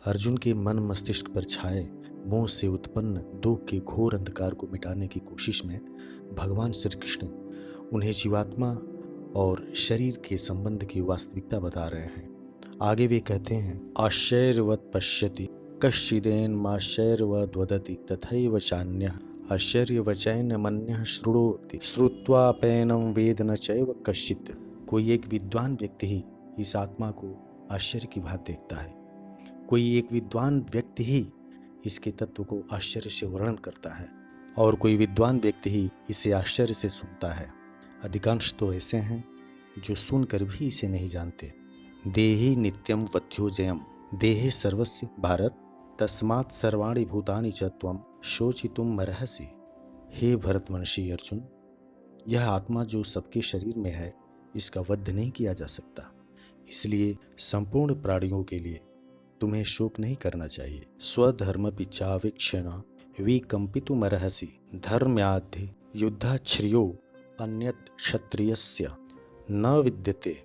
अर्जुन के मन मस्तिष्क पर छाए मोह से उत्पन्न दुख के घोर अंधकार को मिटाने की कोशिश में भगवान श्री कृष्ण उन्हें जीवात्मा और शरीर के संबंध की वास्तविकता बता रहे हैं। आगे वे कहते हैं, आश्चर्यवत् पश्यति कश्चिदेन माश्चर्यवद् वदति तथैव चान्यः आश्चर्यवचैन मन्यः शृणोति श्रुत्वापैनं वेद न चैव कश्चित्। कोई एक विद्वान व्यक्ति ही इस आत्मा को आश्चर्य की भांति देखता है, कोई एक विद्वान व्यक्ति ही इसके तत्व को आश्चर्य से वर्णन करता है और कोई विद्वान व्यक्ति ही इसे आश्चर्य से सुनता है। अधिकांश तो ऐसे हैं जो सुनकर भी इसे नहीं जानते। देहि नित्यं वध्योजयम् देहे सर्वस्य भारत तस्मात् सर्वाणि भूतानि च त्वं शोचितुम् अर्हसि। हे भरतवंशी अर्जुन, यह आत्मा जो सबके शरीर में है इसका वध नहीं किया जा सकता, इसलिए संपूर्ण प्राणियों के लिए तुम्हें शोक नहीं करना चाहिए। स्वधर्म पिचावीक्षण विकंपितुमर्हसि धर्म्याद्धि युद्धाश्रियो अन्यत् क्षत्रियस्य न विद्यते।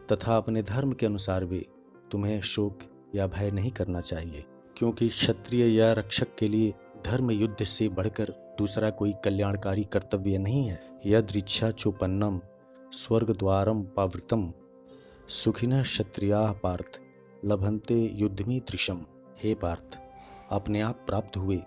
तथा अपने धर्म के अनुसार भी तुम्हें शोक या भय नहीं करना चाहिए, क्योंकि क्षत्रिय या रक्षक के लिए धर्म युद्ध से बढ़कर दूसरा कोई कल्याणकारी कर्तव्य नहीं है। यदृच्छा चोपन्नम स्वर्गद्वारम पावृतम सुखिनः क्षत्रियाः पार्थ लभन्ते युद्धमी त्रिशम। हे पार्थ, अपने आप प्राप्त हुए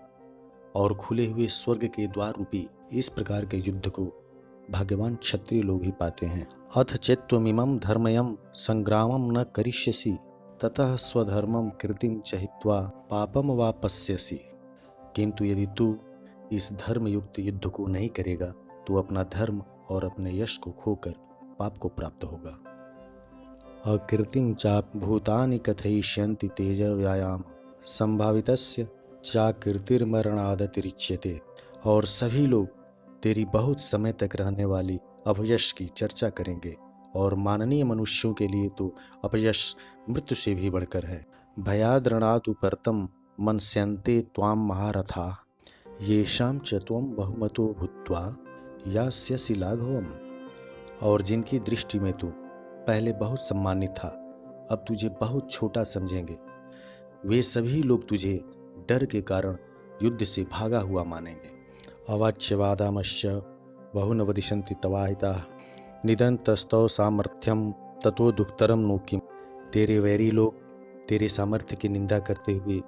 और खुले हुए स्वर्ग के द्वार रूपी इस प्रकार के युद्ध को भाग्यवान क्षत्रिय लोग ही पाते हैं। अथ चेत्त्वमिमं धर्मयं संग्रामं न करिष्यसि ततः स्वधर्मं कीर्तिं च हित्वा पापम वा पश्यसि। किंतु यदि तू इस धर्म युक्त युद्ध को नहीं करेगा तो अपना धर्म और अपने यश को खोकर पाप को प्राप्त होगा। अकीर्तिं चाप भूतानि कथयिष्यन्ति तेज व्यायाम संभावितस्य चाकीर्तिर्मरणादतिरिच्यते। और सभी लोग तेरी बहुत समय तक रहने वाली अपयश की चर्चा करेंगे और माननीय मनुष्यों के लिए तो अपयश मृत्यु से भी बढ़कर है। भयाद्रणातु परतम मनस्यन्ते त्वाम महारथा येषां च त्वं बहुमतो भूत्वा यास्यसि लाघवम्। और जिनकी दृष्टि में तू पहले बहुत सम्मानित था, अब तुझे बहुत छोटा समझेंगे, वे सभी लोग तुझे डर के कारण युद्ध से भागा हुआ मानेंगे। अवाच्यवादामश्य बहुन वदिष्यन्ति तवाहिताः निदन्तस्तव सामर्थ्यम ततो दुःखतरम नो किम। तेरे वैरी लोग तेरे सामर्थ्य की निंदा करते हुए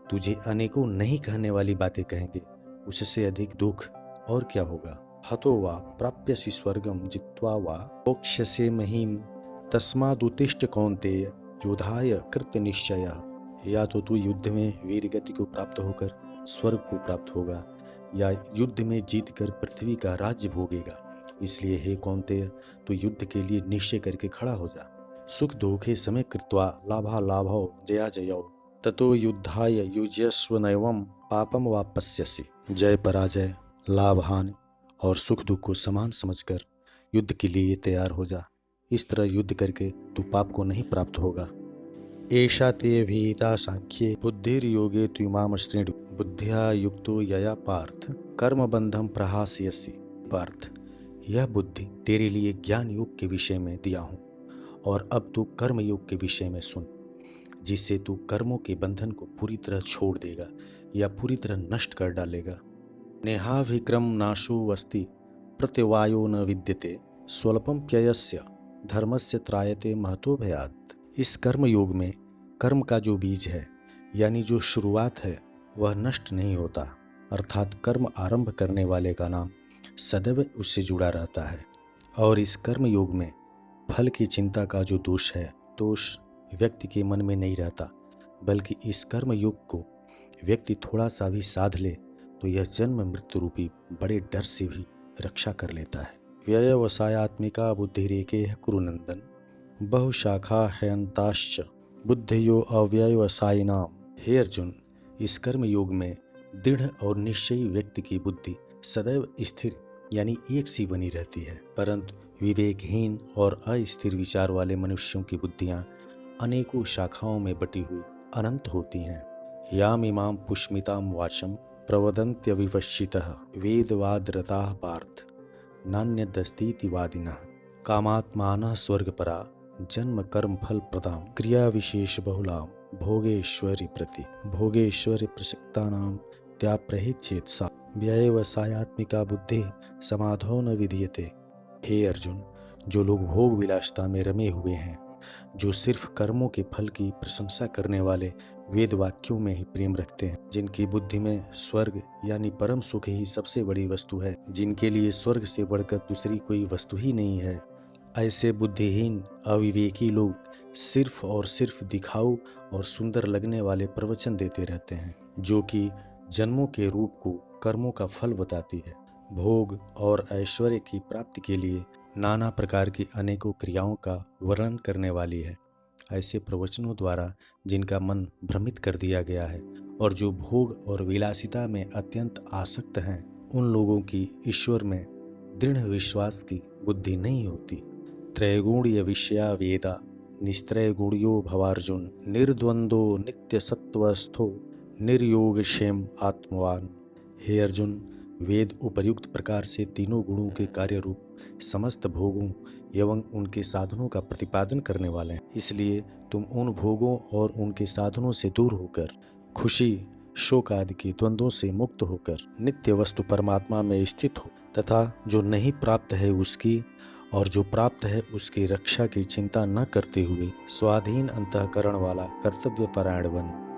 तुझे अनेकों नहीं कहने वाली बातें कहेंगे, उससे अधिक दुख और क्या होगा। हतो वा प्राप्यसि स्वर्गम जित्वा वा मोक्ष्यसे महीम तस्मादुत्तिष्ठ कौन्तेय योधाय कृत्य निश्चयः। या तो तू युद्ध में वीर गति को प्राप्त होकर स्वर्ग को प्राप्त होगा या युद्ध में जीतकर पृथ्वी का राज्य भोगेगा। इसलिए हे कौन्तेय, तू युद्ध के लिए निश्चय करके खड़ा हो जा। सुख दुखे समय कृत्वा लाभा लाभौ जया जयौ ततो युद्धाय युज्यस्व नैवं पापम वा पश्यसि। जय पराजय, लाभ हानि और सुख दुख को समान समझकर युद्ध के लिए तैयार हो जा। इस तरह युद्ध करके तू पाप को नहीं प्राप्त होगा। एषा ते भीता सांख्ये बुद्धिर्योगे त्विमाम श्रेणु बुद्धिया युक्तो यया पार्थ कर्म बंधम प्रहास्यसि। पार्थ, यह बुद्धि तेरे लिए ज्ञान योग के विषय में दिया हूँ और अब तू कर्म योग के विषय में सुन, जिससे तू कर्मों के बंधन को पूरी तरह छोड़ देगा या पूरी तरह नष्ट कर डालेगा। नेहाभिक्रम नाशो वस्ति प्रत्यवायो न विद्यते स्वल्पम प्ययस्य धर्मस्य त्रायते महतो भयात्। इस कर्म योग में कर्म का जो बीज है यानी जो शुरुआत है वह नष्ट नहीं होता, अर्थात कर्म आरंभ करने वाले का नाम सदैव उससे जुड़ा रहता है। और इस कर्म योग में फल की चिंता का जो दोष है, दोष व्यक्ति के मन में नहीं रहता, बल्कि इस कर्म योग को व्यक्ति थोड़ा सा भी साध ले तो यह जन्म मृत्यु रूपी बड़े डर से भी रक्षा कर लेता है। व्यवसायात्मिका बुद्धिरेके कुरुनंदन बहुशाखा हयंताश्च बुद्धियो अव्यवसायिनाम। हे अर्जुन, इस कर्म योग में दृढ़ और निश्चयी व्यक्ति की बुद्धि सदैव स्थिर यानी एक सी बनी रहती है, परंतु विवेकहीन और अस्थिर विचार वाले मनुष्यों की बुद्धियां अनेकों शाखाओं में बटी हुई अनंत होती हैं। याम इमाम पुष्मिताम वाचम प्रवदन्त्य विवशितः वेदवादरताः पार्थ नान्यदस्तीति वादिनः कामात्मानः स्वर्गपरा जन्म कर्म फल प्रदाम क्रिया विशेष बहुलाम भोगेश्वरी प्रति भोगेश्वरी प्रसक्तानां त्याप्रहिच्छेत्सा व्यवसायात्मिका बुद्धि समाधो न विधीयते। हे अर्जुन, जो लोग भोग विलासिता में रमे हुए हैं, जो सिर्फ कर्मों के फल की प्रशंसा करने वाले वेद वाक्यों में ही प्रेम रखते हैं, जिनकी बुद्धि में स्वर्ग यानी परम सुख ही सबसे बड़ी वस्तु है, जिनके लिए स्वर्ग से बढ़कर दूसरी कोई वस्तु ही नहीं है, ऐसे बुद्धिहीन अविवेकी लोग सिर्फ और सिर्फ दिखाऊ और सुंदर लगने वाले प्रवचन देते रहते हैं, जो कि जन्मों के रूप को कर्मों का फल बताती है। भोग और ऐश्वर्य की प्राप्ति के लिए नाना प्रकार की अनेकों क्रियाओं का वर्णन करने वाली है। ऐसे प्रवचनों द्वारा जिनका मन भ्रमित कर दिया गया है और जो भोग और विलासिता में अत्यंत आसक्त हैं, उन लोगों की ईश्वर में दृढ़ विश्वास की बुद्धि नहीं होती। त्रैगुण्य विषया वेदा निस्त्रैगुण्यो भवार्जुन निर्द्वंदो नित्य सत्वस्थो निर्योगक्षेम आत्मवान। हे अर्जुन, वेद उपर्युक्त प्रकार से तीनों गुणों के कार्य रूप समस्त भोगों एवं उनके साधनों का प्रतिपादन करने वाले हैं। इसलिए तुम उन भोगों और उनके साधनों से दूर होकर खुशी शोक आदि के द्वंद्वों से मुक्त होकर नित्य वस्तु परमात्मा में स्थित हो तथा जो नहीं प्राप्त है उसकी और जो प्राप्त है उसकी रक्षा की चिंता न करते हुए स्वाधीन अंतःकरण वाला कर्तव्य परायण बन।